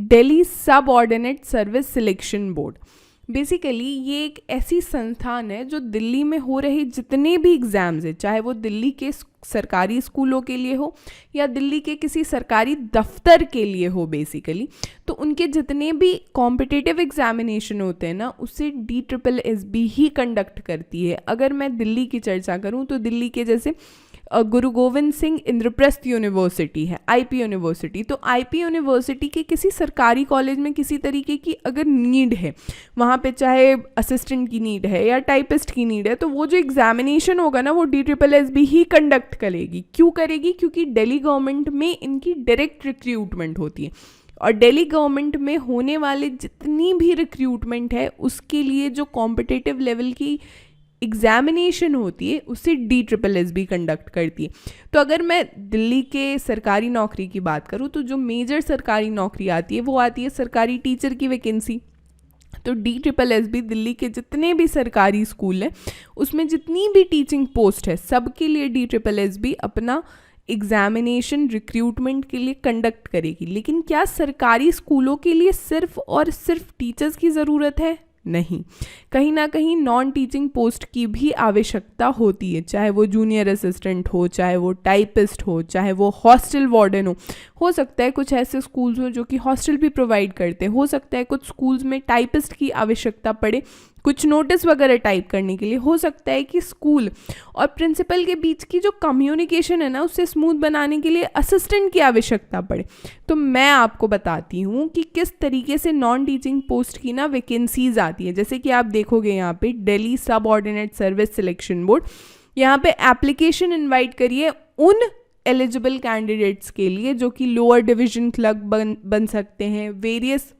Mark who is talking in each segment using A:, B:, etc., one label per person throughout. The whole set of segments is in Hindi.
A: दिल्ली सब ordinate service selection board. Basically ये एक ऐसी संस्थान है जो दिल्ली में हो रहे जितने भी एग्ज़ाम्स हैं, चाहे वो दिल्ली के सरकारी स्कूलों के लिए हो या दिल्ली के किसी सरकारी दफ्तर के लिए हो बेसिकली, तो उनके जितने भी कॉम्पिटिटिव एग्जामिनेशन होते हैं ना, उसे DSSB ही कंडक्ट करती है। अगर मैं दिल्ली की चर्चा करूं तो दिल्ली के जैसे गुरु गोविंद सिंह इंद्रप्रस्थ यूनिवर्सिटी है, IP यूनिवर्सिटी, तो IP यूनिवर्सिटी के किसी सरकारी कॉलेज में किसी तरीके की अगर नीड है, वहाँ पे चाहे असिस्टेंट की नीड है या टाइपिस्ट की नीड है, तो वो जो एग्जामिनेशन होगा ना वो DSSB ही कंडक्ट करेगी। क्यों करेगी? क्योंकि दिल्ली गवर्नमेंट में इनकी डायरेक्ट रिक्रूटमेंट होती है और दिल्ली गवर्नमेंट में होने वाले जितनी भी रिक्रूटमेंट है उसके लिए जो कॉम्पिटिटिव लेवल की एग्जामिनेशन होती है उसे DSSB कंडक्ट करती है। तो अगर मैं दिल्ली के सरकारी नौकरी की बात करूँ तो जो मेजर सरकारी नौकरी आती है वो आती है सरकारी टीचर की वैकेंसी। तो DSSB दिल्ली के जितने भी सरकारी स्कूल हैं उसमें जितनी भी टीचिंग पोस्ट है सबके लिए DSSB अपना एग्जामिनेशन रिक्रूटमेंट के लिए कंडक्ट करेगी। लेकिन क्या सरकारी स्कूलों के लिए सिर्फ और सिर्फ टीचर्स की ज़रूरत है? नहीं, कहीं ना कहीं नॉन टीचिंग पोस्ट की भी आवश्यकता होती है, चाहे वो जूनियर असिस्टेंट हो, चाहे वो टाइपिस्ट हो, चाहे वो हॉस्टल वार्डन हो सकता है कुछ ऐसे स्कूल्स हो जो कि हॉस्टल भी प्रोवाइड करते हैं, हो सकता है कुछ स्कूल्स में टाइपिस्ट की आवश्यकता पड़े कुछ नोटिस वगैरह टाइप करने के लिए, हो सकता है कि स्कूल और प्रिंसिपल के बीच की जो कम्युनिकेशन है ना उससे स्मूथ बनाने के लिए असिस्टेंट की आवश्यकता पड़े। तो मैं आपको बताती हूँ कि किस तरीके से नॉन टीचिंग पोस्ट की ना वैकेंसीज आती है। जैसे कि आप देखोगे यहाँ पे दिल्ली सब ऑर्डिनेट सर्विस सिलेक्शन बोर्ड, यहाँ पे एप्लीकेशन इन्वाइट करिए उन एलिजिबल कैंडिडेट्स के लिए जो कि लोअर डिवीजन क्लर्क बन सकते हैं, वेरियस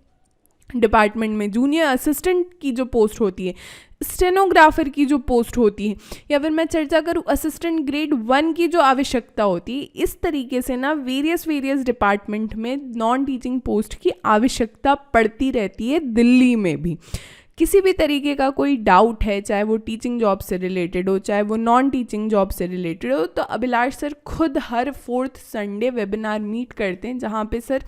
A: डिपार्टमेंट में जूनियर असिस्टेंट की जो पोस्ट होती है, स्टेनोग्राफर की जो पोस्ट होती है, या फिर मैं चर्चा करूँ असिस्टेंट ग्रेड 1 की जो आवश्यकता होती है। इस तरीके से ना वेरियस डिपार्टमेंट में नॉन टीचिंग पोस्ट की आवश्यकता पड़ती रहती है दिल्ली में भी। किसी भी तरीके का कोई डाउट है, चाहे वो टीचिंग जॉब से रिलेटेड हो चाहे वो नॉन टीचिंग जॉब से रिलेटेड हो, तो अभिलाष सर खुद हर 4th संडे वेबिनार मीट करते हैं जहाँ पे सर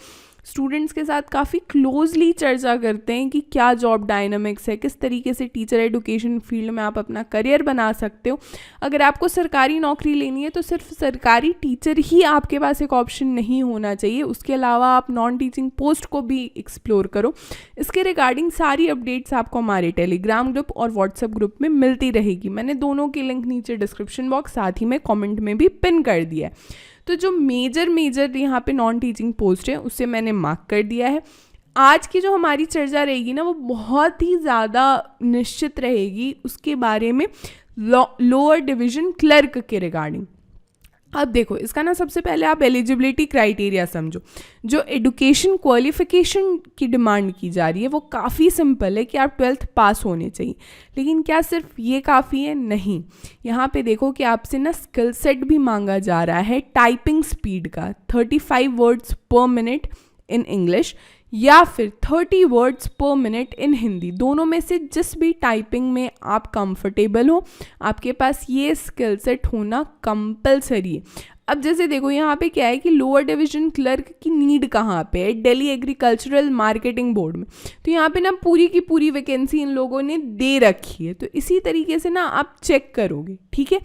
A: स्टूडेंट्स के साथ काफ़ी क्लोजली चर्चा करते हैं कि क्या जॉब डायनामिक्स है, किस तरीके से टीचर एजुकेशन फील्ड में आप अपना करियर बना सकते हो। अगर आपको सरकारी नौकरी लेनी है तो सिर्फ सरकारी टीचर ही आपके पास एक ऑप्शन नहीं होना चाहिए, उसके अलावा आप नॉन टीचिंग पोस्ट को भी एक्सप्लोर करो। इसके रिगार्डिंग सारी अपडेट्स आपको हमारे टेलीग्राम ग्रुप और व्हाट्सएप ग्रुप में मिलती रहेगी। मैंने दोनों के लिंक नीचे डिस्क्रिप्शन बॉक्स साथ ही में कॉमेंट में भी पिन कर दिया है। तो जो मेजर यहाँ पे नॉन टीचिंग पोस्ट है उससे मैंने मार्क कर दिया है। आज की जो हमारी चर्चा रहेगी ना वो बहुत ही ज़्यादा निश्चित रहेगी उसके बारे में, लोअर डिवीजन क्लर्क के रिगार्डिंग। अब देखो इसका ना सबसे पहले आप एलिजिबिलिटी क्राइटेरिया समझो। जो एडुकेशन क्वालिफिकेशन की डिमांड की जा रही है वो काफ़ी सिंपल है कि आप 12th पास होने चाहिए। लेकिन क्या सिर्फ ये काफ़ी है? नहीं, यहाँ पे देखो कि आपसे ना स्किल सेट भी मांगा जा रहा है टाइपिंग स्पीड का 35 वर्ड्स पर मिनट इन इंग्लिश या फिर 30 वर्ड्स पर मिनट इन हिंदी। दोनों में से जिस भी टाइपिंग में आप कंफर्टेबल हो आपके पास ये स्किल सेट होना कंपलसरी है। अब जैसे देखो यहाँ पे क्या है कि लोअर डिवीजन क्लर्क की नीड कहाँ पे है? दिल्ली एग्रीकल्चरल मार्केटिंग बोर्ड में। तो यहाँ पे ना पूरी की पूरी वैकेंसी इन लोगों ने दे रखी है, तो इसी तरीके से ना आप चेक करोगे, ठीक है।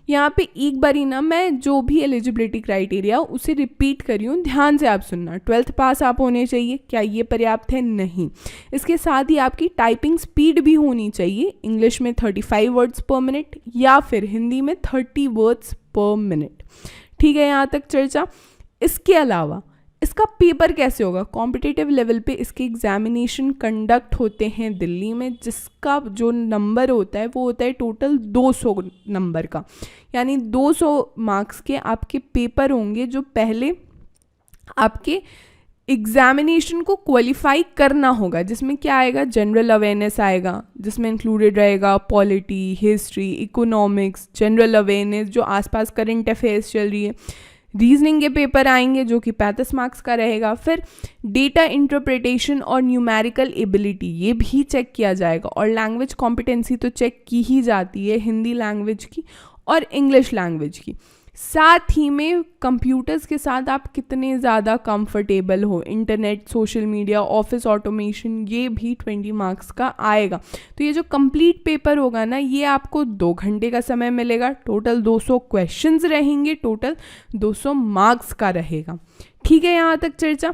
A: यहाँ पे एक बारी ना मैं जो भी एलिजिबिलिटी क्राइटेरिया उसे रिपीट करी हूँ, ध्यान से आप सुनना। 12th पास आप होने चाहिए, क्या ये पर्याप्त है? नहीं। इसके साथ ही आपकी टाइपिंग स्पीड भी होनी चाहिए, इंग्लिश में 35 वर्ड्स पर मिनट या फिर हिंदी में 30 वर्ड्स पर मिनट, ठीक है। यहाँ तक चर्चा। इसके अलावा इसका पेपर कैसे होगा? कॉम्पिटिटिव लेवल पे इसके एग्जामिनेशन कंडक्ट होते हैं दिल्ली में, जिसका जो नंबर होता है वो होता है टोटल 200 नंबर का, यानी 200 मार्क्स के आपके पेपर होंगे जो पहले आपके एग्जामिनेशन को क्वालिफाई करना होगा। जिसमें क्या आएगा? जनरल अवेयरनेस आएगा, जिसमें इंक्लूडेड रहेगा polity, history, economics, general awareness जो आसपास करंट अफेयर्स चल रही है। रीजनिंग के पेपर आएंगे जो कि 35 मार्क्स का रहेगा। फिर डेटा इंटरप्रिटेशन और न्यूमेरिकल एबिलिटी ये भी चेक किया जाएगा। और लैंग्वेज कॉम्पिटेंसी तो चेक की ही जाती है, हिंदी लैंग्वेज की और इंग्लिश लैंग्वेज की। साथ ही में कंप्यूटर्स के साथ आप कितने ज़्यादा कंफर्टेबल हो, internet, social media, office automation, ये भी 20 मार्क्स का आएगा। तो ये जो कंप्लीट पेपर होगा ना, ये आपको 2 घंटे का समय मिलेगा, टोटल 200 क्वेश्चंस रहेंगे, टोटल 200 मार्क्स का रहेगा। ठीक है, यहाँ तक चर्चा।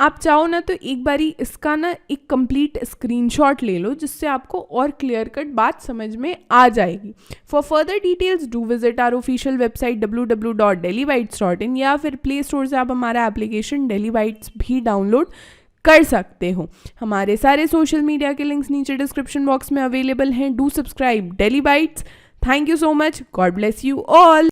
A: आप चाहो ना तो एक बारी इसका ना एक कंप्लीट स्क्रीनशॉट ले लो, जिससे आपको और क्लियर कट बात समझ में आ जाएगी। For further details do visit our official website www.delhibytes.in, या फिर प्ले स्टोर से आप हमारा एप्लीकेशन डेली बाइट्स भी डाउनलोड कर सकते हो। हमारे सारे सोशल मीडिया के लिंक्स नीचे डिस्क्रिप्शन बॉक्स में अवेलेबल हैं। Do subscribe Delhi Bytes. Thank you so much. God bless you all.